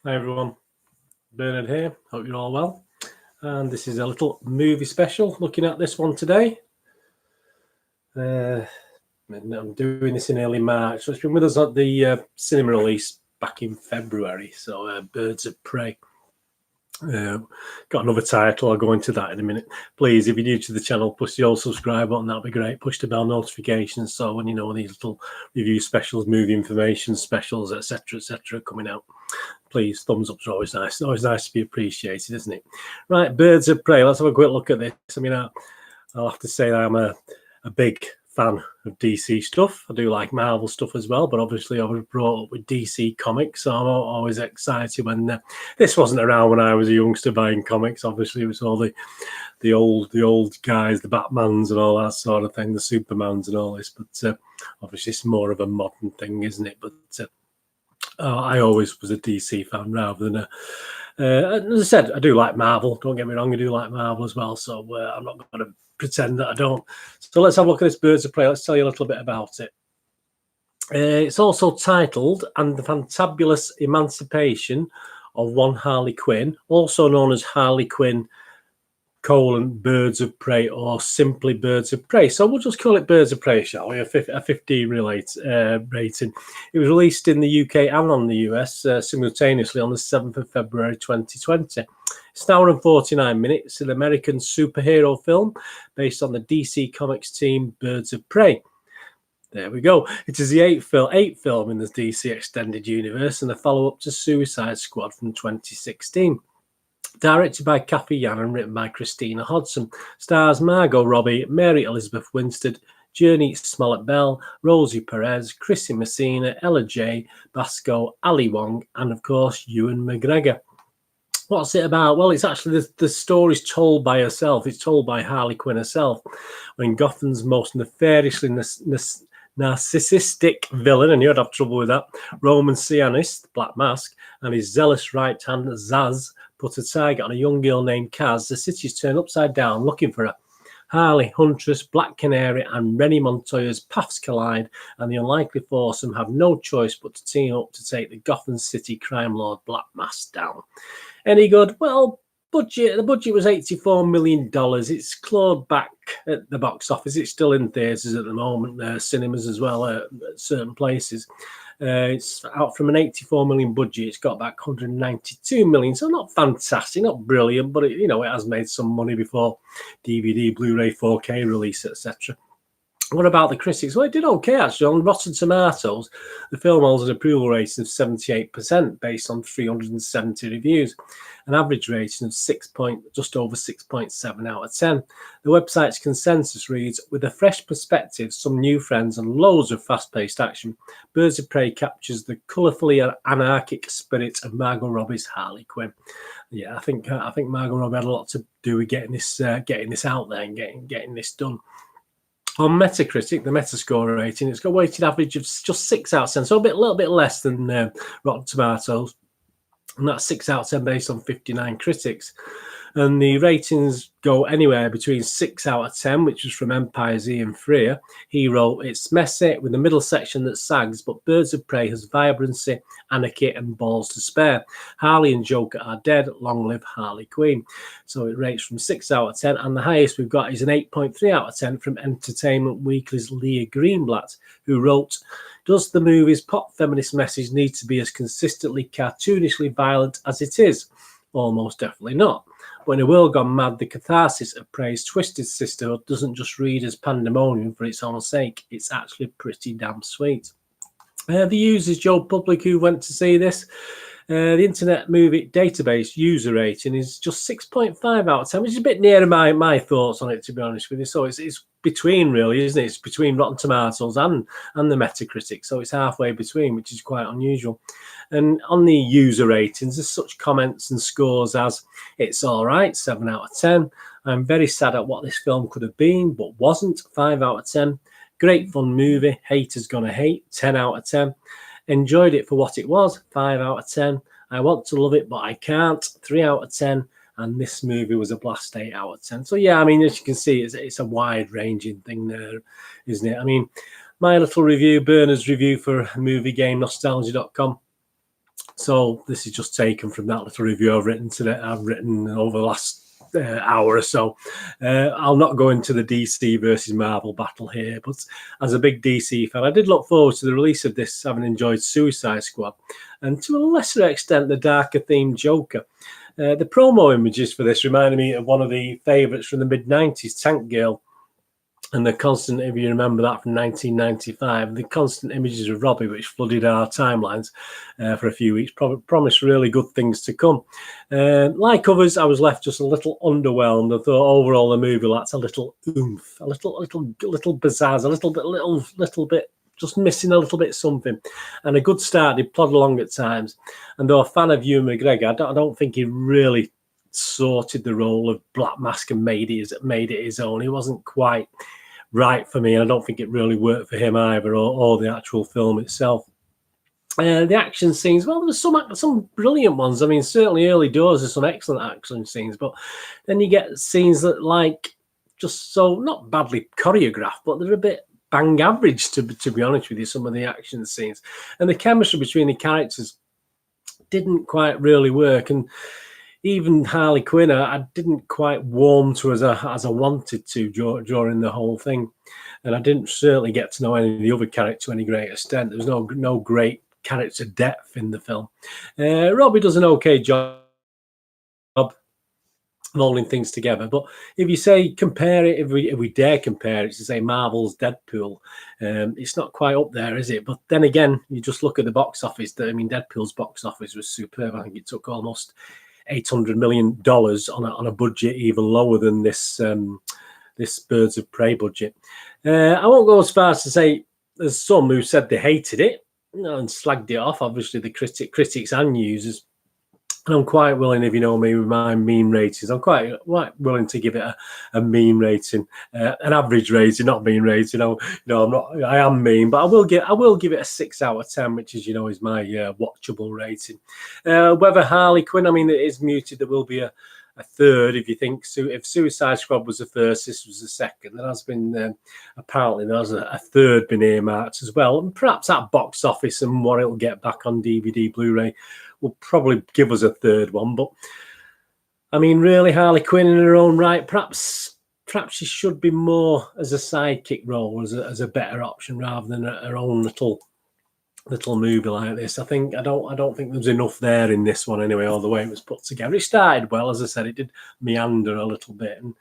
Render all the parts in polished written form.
Hi everyone, Bernard here, hope you're all well. And this is a little movie special looking at this one today. I'm doing this in early March, so it's been with us at the cinema release back in February, so Birds of Prey. Got another title, I'll go into that in a minute. Please, if you're new to the channel, push the old subscribe button, that'd be great. Push the bell notifications so when you know these little review specials, movie information specials, etc., coming out. Please, thumbs ups are always nice. It's always nice to be appreciated, isn't it? Right, Birds of Prey. Let's have a quick look at this. I mean, I'll have to say that I'm a big fan of DC stuff. I do like Marvel stuff as well, but obviously I was brought up with DC comics, so I'm always excited when this wasn't around when I was a youngster buying comics. Obviously, it was all the old guys, the Batmans and all that sort of thing, the Supermans and all this. But obviously, it's more of a modern thing, isn't it? But I always was a DC fan rather than as I said, I do like Marvel. Don't get me wrong, I do like Marvel as well. So I'm not going to pretend that I don't. So let's have a look at this Birds of Prey. Let's tell you a little bit about it. It's also titled "And the Fantabulous Emancipation of One Harley Quinn," also known as Harley Quinn: Birds of Prey, or simply Birds of Prey. So we'll just call it Birds of Prey, shall we? A 15 rating. It was released in the UK and on the US simultaneously on the 7th of February 2020. It's an hour and 49 minutes. It's an American superhero film based on the DC Comics team Birds of Prey. There we go. It is the eighth film in the DC Extended Universe and a follow-up to Suicide Squad from 2016. Directed by Kathy Yan and written by Christina Hodson. Stars Margot Robbie, Mary Elizabeth Winstead, Journey Smollett-Bell, Rosie Perez, Chrissy Messina, Ella J, Basco, Ali Wong, and of course Ewan McGregor. What's it about? Well, it's actually the story's told by herself. It's told by Harley Quinn herself. When Gotham's most nefariously narcissistic villain, and you'd have trouble with that, Roman Sionis, Black Mask, and his zealous right hand Zaz put a target on a young girl named Kaz, the city's turned upside down looking for her. Harley, Huntress, Black Canary, and Rennie Montoya's paths collide, and the unlikely foursome have no choice but to team up to take the Gotham City crime lord Black Mask down. Any good? Well, the budget was $84 million. It's clawed back at the box office. It's still in theatres at the moment, cinemas as well, at certain places. It's out from an $84 million budget. It's got back $192 million, so not fantastic, not brilliant, but it has made some money before DVD, Blu-ray, 4K release, etc. What about the critics? Well, it did okay, actually. On Rotten Tomatoes, the film holds an approval rating of 78% based on 370 reviews, an average rating of just over 6.7 out of 10. The website's consensus reads, "With a fresh perspective, some new friends, and loads of fast-paced action, Birds of Prey captures the colourfully anarchic spirit of Margot Robbie's Harley Quinn." Yeah, I think Margot Robbie had a lot to do with getting this out there and getting this done. On Metacritic, the Metascore rating, it's got a weighted average of just 6 out of 10, so a little bit less than Rotten Tomatoes. And that's 6 out of 10 based on 59 critics. And the ratings go anywhere between 6 out of 10, which was from Empire's Ian Freer. He wrote, "It's messy with the middle section that sags, but Birds of Prey has vibrancy, anarchy, and balls to spare. Harley and Joker are dead. Long live Harley Quinn." So it rates from 6 out of 10. And the highest we've got is an 8.3 out of 10 from Entertainment Weekly's Leah Greenblatt, who wrote, "Does the movie's pop feminist message need to be as consistently cartoonishly violent as it is? Almost definitely not. But in a world gone mad, the catharsis of Prey's twisted sisterhood doesn't just read as pandemonium for its own sake. It's actually pretty damn sweet." The users, Joe Public, who went to see this, the Internet Movie Database user rating is just 6.5 out of 10, which is a bit nearer my thoughts on it, to be honest with you. So it's between, really, isn't it? It's between Rotten Tomatoes and the Metacritic. So it's halfway between, which is quite unusual. And on the user ratings, there's such comments and scores as, "It's all right," 7 out of 10. "I'm very sad at what this film could have been, but wasn't," 5 out of 10. "Great fun movie, haters gonna hate," 10 out of 10. "Enjoyed it for what it was," 5 out of 10. "I want to love it, but I can't," 3 out of 10. And this movie was a blast, 8 out of 10. So yeah, I mean, as you can see, it's a wide-ranging thing there, isn't it? I mean, my little review, Bernard's review for moviegamenostalgia.com, So this is just taken from that little review I've written today. I've written over the last hour or so. I'll not go into the DC versus Marvel battle here, but as a big DC fan, I did look forward to the release of this, having enjoyed Suicide Squad, and to a lesser extent, the darker themed Joker. The promo images for this reminded me of one of the favourites from the mid-90s, Tank Girl. And the constant, if you remember that from 1995, the constant images of Robbie, which flooded our timelines for a few weeks, promised really good things to come. Like others, I was left just a little underwhelmed. I thought overall the movie lacks a little oomph, a little pizzazz, a little bit, just missing a little bit something. And a good start, he plodded along at times. And though a fan of Ewan McGregor, I don't think he really sorted the role of Black Mask and made it his own. He wasn't quite right for me, and I don't think it really worked for him either, or the actual film itself. The action scenes, well, there were some brilliant ones. I mean, certainly early doors there's some excellent action scenes, but then you get scenes that, like, just so not badly choreographed, but they're a bit bang average, to be honest with you, some of the action scenes. And the chemistry between the characters didn't quite really work. And even Harley Quinn, I didn't quite warm to as I wanted to during the whole thing. And I didn't certainly get to know any of the other characters to any great extent. There was no great character depth in the film. Robbie does an okay job holding things together, but if you say compare it, if we dare compare it to, say, Marvel's Deadpool, it's not quite up there, is it? But then again, you just look at the box office. Deadpool's box office was superb. I think it took almost $800 million on a budget even lower than this Birds of Prey budget. I won't go as far as to say there's some who said they hated it, and slagged it off, obviously, the critics and users. And I'm quite willing, if you know me with my mean ratings, I'm quite willing to give it a mean rating, an average rating, not mean rating. I am mean, but I will give it a 6 out of 10, which is my watchable rating. Whether Harley Quinn, it is muted. There will be a third. If you think if Suicide Squad was the first, this was the second. There has been apparently there's a third been earmarked as well, and perhaps that box office and what it'll get back on DVD, Blu-ray will probably give us a third one. But really, Harley Quinn in her own right, perhaps she should be more as a sidekick role, as a better option rather than her own little movie like this. I don't think there's enough there in this one anyway, all the way it was put together. It started well, as I said, it did meander a little bit, and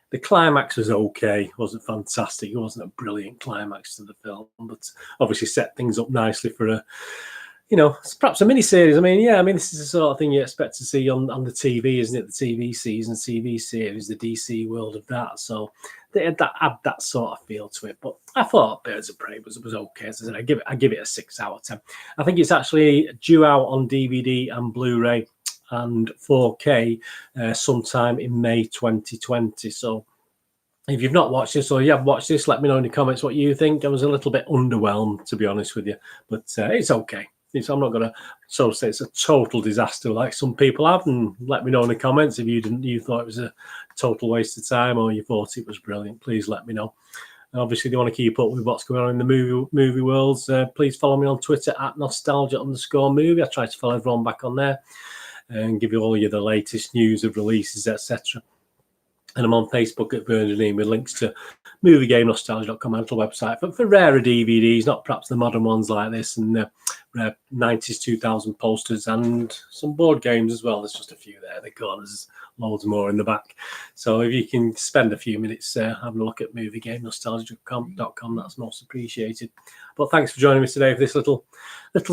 the climax was okay. It wasn't fantastic. It wasn't a brilliant climax to the film, but obviously set things up nicely for perhaps a mini-series. This is the sort of thing you expect to see on the TV, isn't it? The TV season, TV series, the DC world of that. So they had that sort of feel to it. But I thought Birds of Prey was okay. As I said, I give it a 6 out of 10. I think it's actually due out on DVD and Blu-ray and 4K sometime in May 2020. So if you've not watched this or you have watched this, let me know in the comments what you think. I was a little bit underwhelmed, to be honest with you, but it's okay. I'm not going to say it's a total disaster like some people have, and let me know in the comments if you thought it was a total waste of time or you thought it was brilliant. Please let me know. And obviously, if you want to keep up with what's going on in the movie worlds, please follow me on Twitter at nostalgia_movie. I try to follow everyone back on there and give you all the latest news of releases, etc. And I'm on Facebook at Virgin with links to moviegamenostalgia.com, my little website for rarer DVDs, not perhaps the modern ones like this, and rare 90s, 2000 posters, and some board games as well. There's just a few there. There's loads more in the back. So if you can spend a few minutes having a look at moviegamenostalgia.com, that's most appreciated. But thanks for joining me today for this little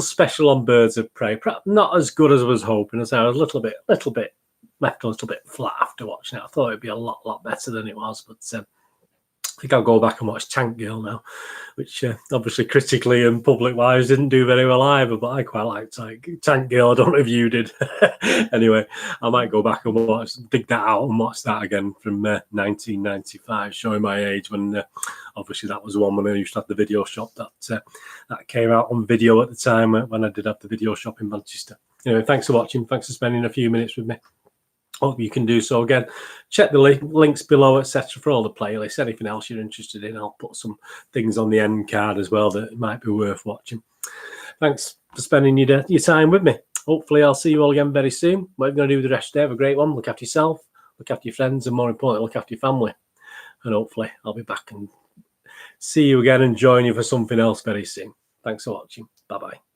special on Birds of Prey. Perhaps not as good as I was hoping. As I was a little bit left a little bit flat after watching it. I thought it'd be a lot better than it was, but I think I'll go back and watch Tank Girl now, which obviously critically and public-wise didn't do very well either, but I quite liked Tank Girl. I don't know if you did. Anyway, I might go back and dig that out and watch that again from 1995, showing my age when obviously that was the one when I used to have the video shop that came out on video at the time when I did have the video shop in Manchester. Anyway, thanks for watching. Thanks for spending a few minutes with me. Hope you can do so again. Check the links below, etc., for all the playlists. Anything else you're interested in, I'll put some things on the end card as well that might be worth watching. Thanks for spending your time with me. hopefully I'll see you all again very soon. What are you going to do with the rest of the day? Have a great one. Look after yourself, look after your friends, and more importantly, look after your family. And hopefully I'll be back and see you again and join you for something else very soon. Thanks for watching. Bye-bye.